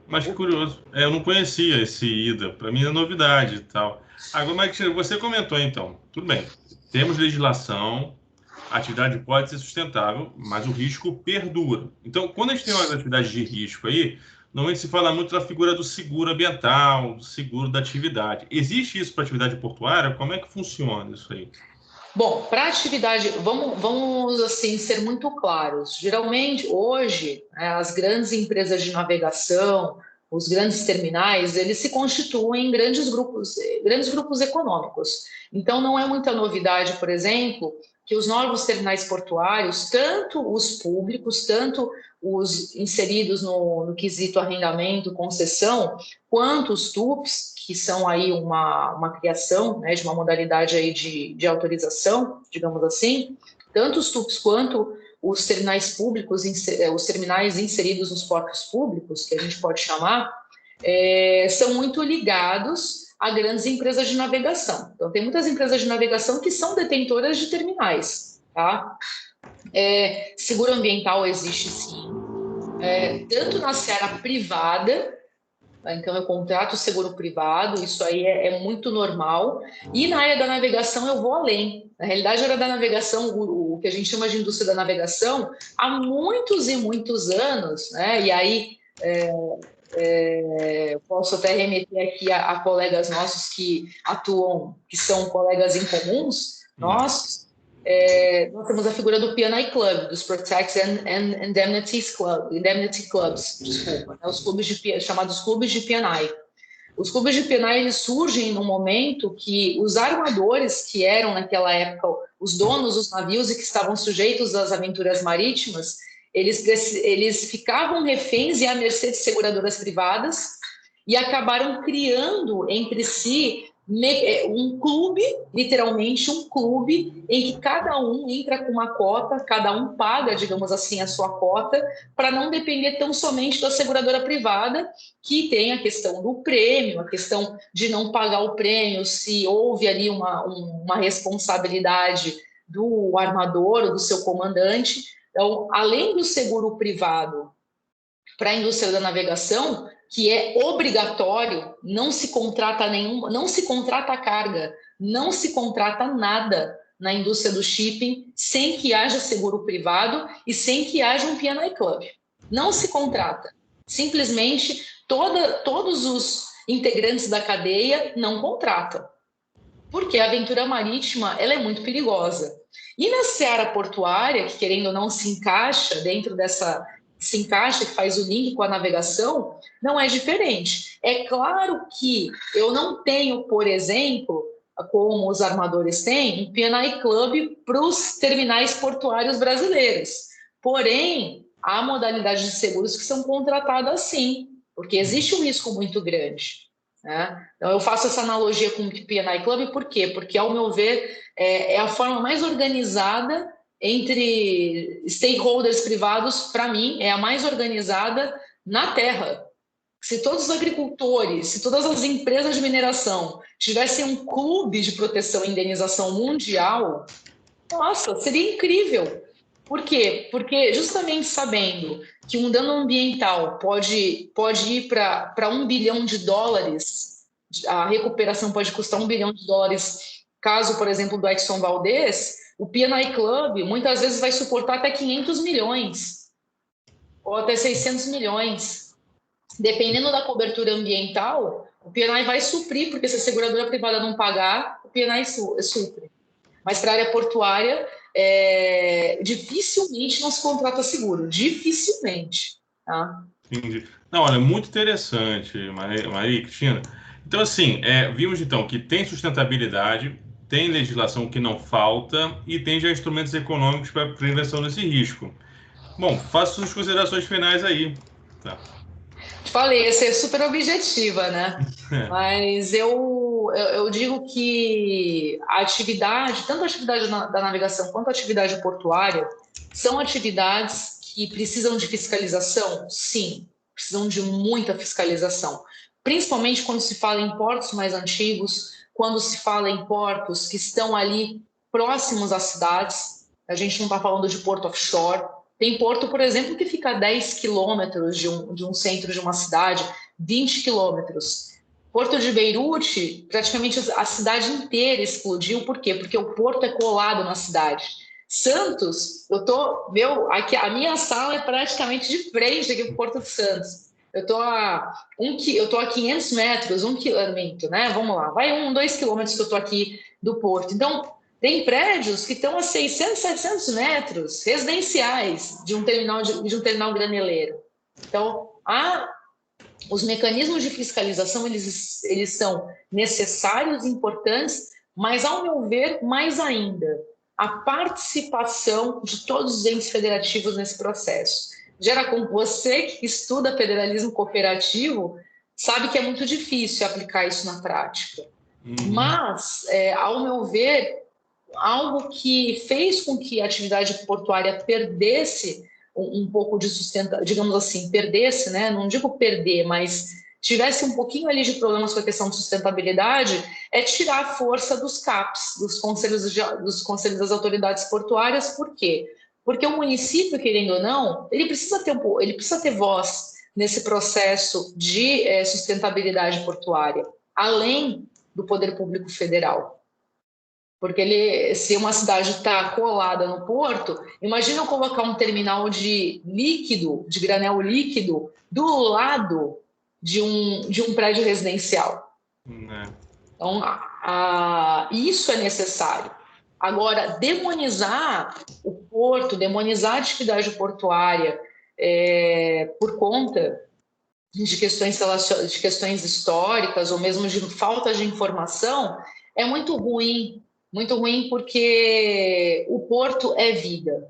Mas que curioso. Eu não conhecia esse IDA. Para mim é novidade e tal. Agora, mas você comentou então. Tudo bem. Temos legislação, a atividade pode ser sustentável, mas o risco perdura. Então, quando a gente tem uma atividade de risco aí, normalmente se fala muito da figura do seguro ambiental, do seguro da atividade. Existe isso para atividade portuária? Como é que funciona isso aí? Bom, para atividade, vamos assim ser muito claros. Geralmente, hoje, as grandes empresas de navegação, os grandes terminais, eles se constituem em grandes grupos econômicos. Então, não é muita novidade, por exemplo, que os novos terminais portuários, tanto os públicos, tanto os inseridos no quesito arrendamento, concessão, quanto os TUPs, que são aí uma criação, né, de uma modalidade aí de autorização, digamos assim, tanto os TUPs quanto os terminais públicos, os terminais inseridos nos portos públicos, que a gente pode chamar, são muito ligados a grandes empresas de navegação. Então, tem muitas empresas de navegação que são detentoras de terminais, tá? Seguro ambiental existe sim, tanto na seara privada. Então, eu contrato seguro privado, isso aí é muito normal. E na área da navegação, eu vou além. Na realidade, a área da navegação, o que a gente chama de indústria da navegação, há muitos e muitos anos, né? E aí, eu posso até remeter aqui a colegas nossos que atuam, que são colegas em comuns, nossos. Nós temos a figura do P&I Club, dos Protect and Indemnity Clubs, desculpa, né? Os clubes chamados clubes de P&I. Os clubes de P&I eles surgem no momento que os armadores, que eram naquela época os donos dos navios e que estavam sujeitos às aventuras marítimas, eles ficavam reféns e à mercê de seguradoras privadas e acabaram criando entre si um clube, literalmente um clube, em que cada um entra com uma cota, cada um paga, digamos assim, a sua cota, para não depender tão somente da seguradora privada, que tem a questão do prêmio, a questão de não pagar o prêmio, se houve ali uma responsabilidade do armador ou do seu comandante. Então, além do seguro privado para a indústria da navegação, que é obrigatório, não se contrata carga, não se contrata nada na indústria do shipping sem que haja seguro privado e sem que haja um P&I Club. Não se contrata. Simplesmente todos os integrantes da cadeia não contratam. Porque a aventura marítima ela é muito perigosa. E na seara portuária, que querendo ou não se encaixa dentro dessa que faz o link com a navegação, não é diferente. É claro que eu não tenho, por exemplo, como os armadores têm, um P&I Club para os terminais portuários brasileiros. Porém, há modalidades de seguros que são contratadas sim, porque existe um risco muito grande. Né? Então, eu faço essa analogia com o P&I Club, por quê? Porque, ao meu ver, é a forma mais organizada entre stakeholders privados, para mim, é a mais organizada na Terra. Se todos os agricultores, se todas as empresas de mineração tivessem um clube de proteção e indenização mundial, nossa, seria incrível. Por quê? Porque justamente sabendo que um dano ambiental pode ir para $1 bilhão, a recuperação pode custar $1 bilhão, caso, por exemplo, do Exxon Valdez, o P&I Club muitas vezes vai suportar até 500 milhões ou até 600 milhões. Dependendo da cobertura ambiental, o P&I vai suprir, porque se a seguradora privada não pagar, o P&I supre. Mas para a área portuária, dificilmente não se contrata seguro. Dificilmente. Tá? Entendi. Não, olha, muito interessante, Maria Cristina. Então, assim, vimos então que tem sustentabilidade, tem legislação que não falta e tem já instrumentos econômicos para prevenção desse risco. Bom, faço suas considerações finais aí. Tá. Falei, ia ser super objetiva, né? Mas eu digo que a atividade, tanto a atividade da navegação quanto a atividade portuária, são atividades que precisam de fiscalização? Sim, precisam de muita fiscalização. Principalmente quando se fala em portos mais antigos, quando se fala em portos que estão ali próximos às cidades. A gente não está falando de porto offshore, Tem porto, por exemplo, que fica a 10 quilômetros de um centro de uma cidade, 20 quilômetros. Porto de Beirute, praticamente a cidade inteira explodiu. Por quê? Porque o porto é colado na cidade. Santos, aqui, a minha sala é praticamente de frente aqui para o Porto de Santos. Eu estou a 500 metros, 1 quilômetro, né? Vamos lá, vai 2 quilômetros que eu estou aqui do porto. Então, tem prédios que estão a 600, 700 metros, residenciais, de um terminal graneleiro. Então, os mecanismos de fiscalização, eles são necessários, importantes, mas, ao meu ver, mais ainda, a participação de todos os entes federativos nesse processo. Geracom, você que estuda federalismo cooperativo, sabe que é muito difícil aplicar isso na prática. Mas, ao meu ver, algo que fez com que a atividade portuária perdesse um pouco de sustentabilidade, digamos assim, perdesse, né? Não digo perder, mas tivesse um pouquinho ali de problemas com a questão de sustentabilidade, é tirar a força dos CAPs, dos conselhos das autoridades portuárias. Por quê? Porque o município, querendo ou não, ele precisa ter voz nesse processo de sustentabilidade portuária, além do poder público federal. Porque se uma cidade está colada no porto, imagina eu colocar um terminal de granel líquido, do lado de um prédio residencial. Então, isso é necessário. Agora, demonizar o porto, demonizar a atividade portuária por conta de questões históricas ou mesmo de falta de informação é muito ruim porque o porto é vida,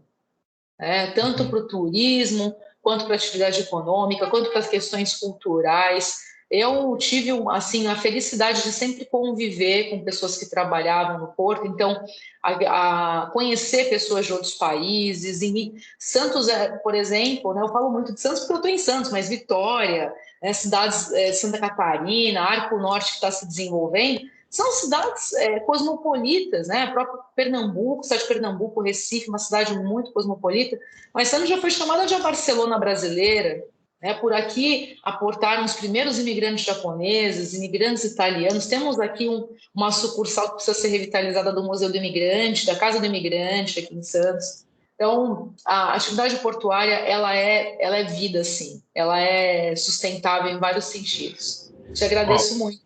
tanto para o turismo, quanto para a atividade econômica, quanto para as questões culturais. Eu tive assim, a felicidade de sempre conviver com pessoas que trabalhavam no porto, então a conhecer pessoas de outros países. Em Santos, por exemplo, né, eu falo muito de Santos porque eu estou em Santos, mas Vitória, cidades Santa Catarina, Arco Norte que está se desenvolvendo, são cidades cosmopolitas, né? A própria Pernambuco, cidade de Pernambuco, Recife, uma cidade muito cosmopolita, mas Santos já foi chamada de a Barcelona brasileira. Por aqui aportaram os primeiros imigrantes japoneses, imigrantes italianos. Temos aqui uma sucursal que precisa ser revitalizada do Museu do Imigrante, da Casa do Imigrante aqui em Santos. Então, a atividade portuária ela é vida, sim. Ela é sustentável em vários sentidos. Te agradeço muito.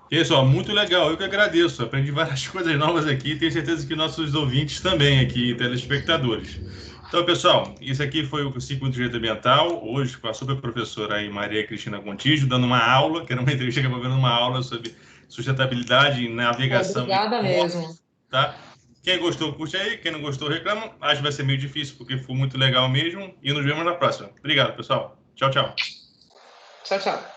Pessoal, muito legal. Eu que agradeço. Aprendi várias coisas novas aqui. Tenho certeza que nossos ouvintes também aqui, telespectadores. Então, pessoal, isso aqui foi o 5 Minutos de Direito Ambiental, hoje com a super professora aí, Maria Cristina Gontijo, dando uma aula, que era uma entrevista que eu vendo uma aula sobre sustentabilidade e navegação. Obrigada mesmo. Tá? Quem gostou, curte aí. Quem não gostou, reclama. Acho que vai ser meio difícil, porque foi muito legal mesmo. E nos vemos na próxima. Obrigado, pessoal. Tchau, tchau. Tchau, tchau.